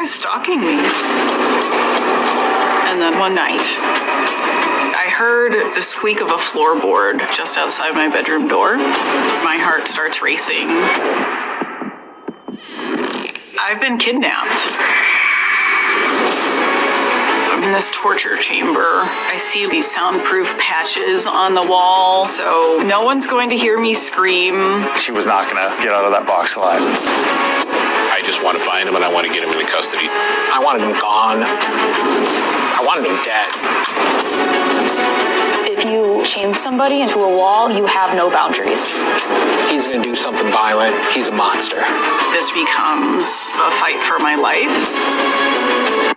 guy's stalking me. And then one night, I heard the squeak of a floorboard just outside my bedroom door. My heart starts racing. I've been kidnapped. I'm in this torture chamber. I see these soundproof patches on the wall, so no one's going to hear me scream. She was not going to get out of that box alive. I just want to find him and I want to get him into custody. I wanted him gone. I wanted him dead. If you chain somebody into a wall, you have no boundaries. He's going to do something violent. He's a monster. This becomes a fight for my life.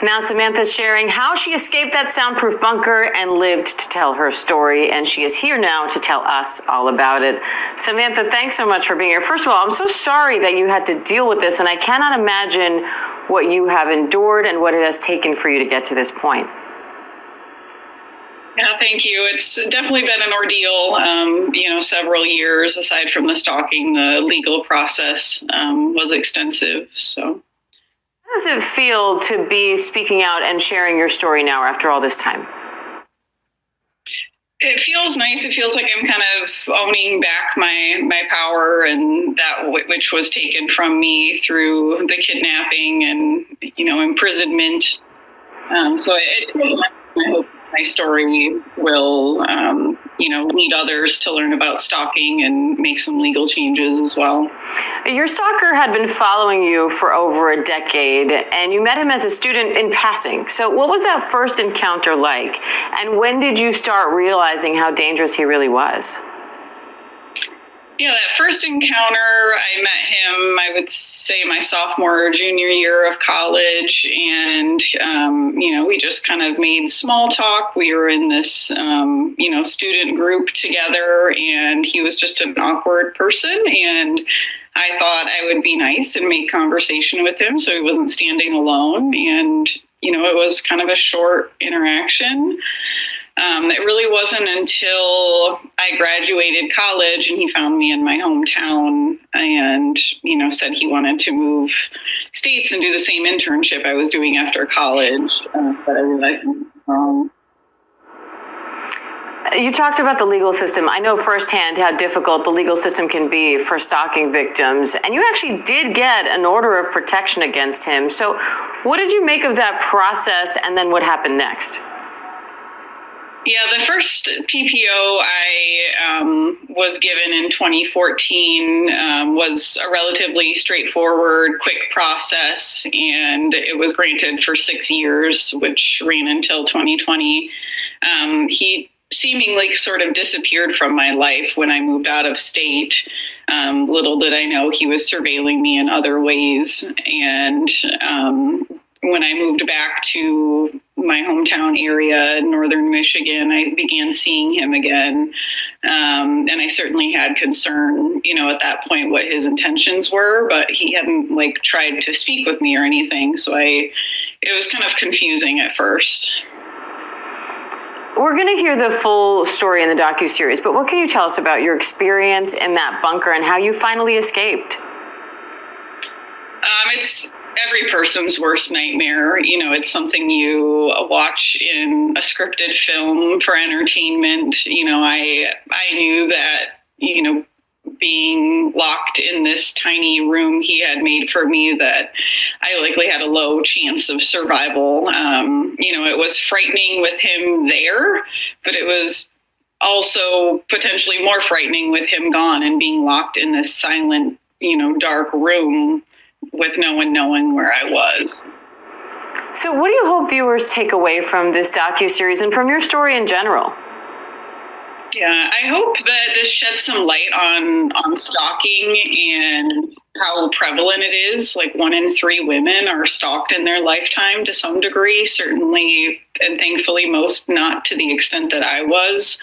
Now Samantha's sharing how she escaped that soundproof bunker and lived to tell her story, and she is here now to tell us all about it. Samantha, thanks so much for being here. First of all, I'm so sorry that you had to deal with this, and I cannot imagine what you have endured and what it has taken for you to get to this point. Yeah, thank you. It's definitely been an ordeal, several years. Aside from the stalking, the legal process was extensive, so. How does it feel to be speaking out and sharing your story now after all this time? It feels nice. It feels like I'm kind of owning back my power and that which was taken from me through the kidnapping and, imprisonment. So it feels like I hope my story will, lead others to learn about stalking and make some legal changes as well. Your stalker had been following you for over a decade, and you met him as a student in passing. So what was that first encounter like? And when did you start realizing how dangerous he really was? Yeah, that first encounter, I met him, I would say my sophomore or junior year of college. And, we just kind of made small talk. We were in this, student group together, and he was just an awkward person. And I thought I would be nice and make conversation with him so he wasn't standing alone. And, it was kind of a short interaction. It really wasn't until I graduated college and he found me in my hometown and, said he wanted to move states and do the same internship I was doing after college. But I realized You talked about the legal system. I know firsthand how difficult the legal system can be for stalking victims. And you actually did get an order of protection against him. So what did you make of that process, and then what happened next? Yeah, the first PPO I was given in 2014 was a relatively straightforward, quick process, and it was granted for 6 years, which ran until 2020. He seemingly sort of disappeared from my life when I moved out of state. Little did I know he was surveilling me in other ways. And when I moved back to my hometown area in northern Michigan, I began seeing him again. And I certainly had concern, at that point what his intentions were, but he hadn't tried to speak with me or anything. So it was kind of confusing at first. We're going to hear the full story in the docuseries, but what can you tell us about your experience in that bunker and how you finally escaped? It's every person's worst nightmare. It's something you watch in a scripted film for entertainment. I knew that, being locked in this tiny room he had made for me, that I likely had a low chance of survival. It was frightening with him there, but it was also potentially more frightening with him gone and being locked in this silent, dark room with no one knowing where I was. So what do you hope viewers take away from this docuseries and from your story in general? Yeah, I hope that this sheds some light on stalking and how prevalent it is. 1 in 3 women are stalked in their lifetime to some degree, certainly, and thankfully most not to the extent that I was.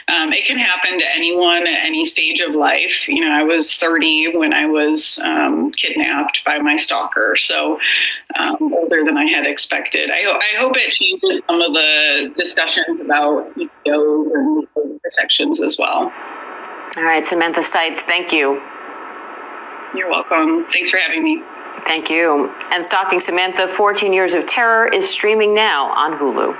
It can happen to anyone at any stage of life. I was 30 when I was kidnapped by my stalker, so older than I had expected. I hope it changes some of the discussions about PPO and protections as well. All right, Samantha Stites, thank you. You're welcome. Thanks for having me. Thank you. And Stalking Samantha, 14 Years of Terror is streaming now on Hulu.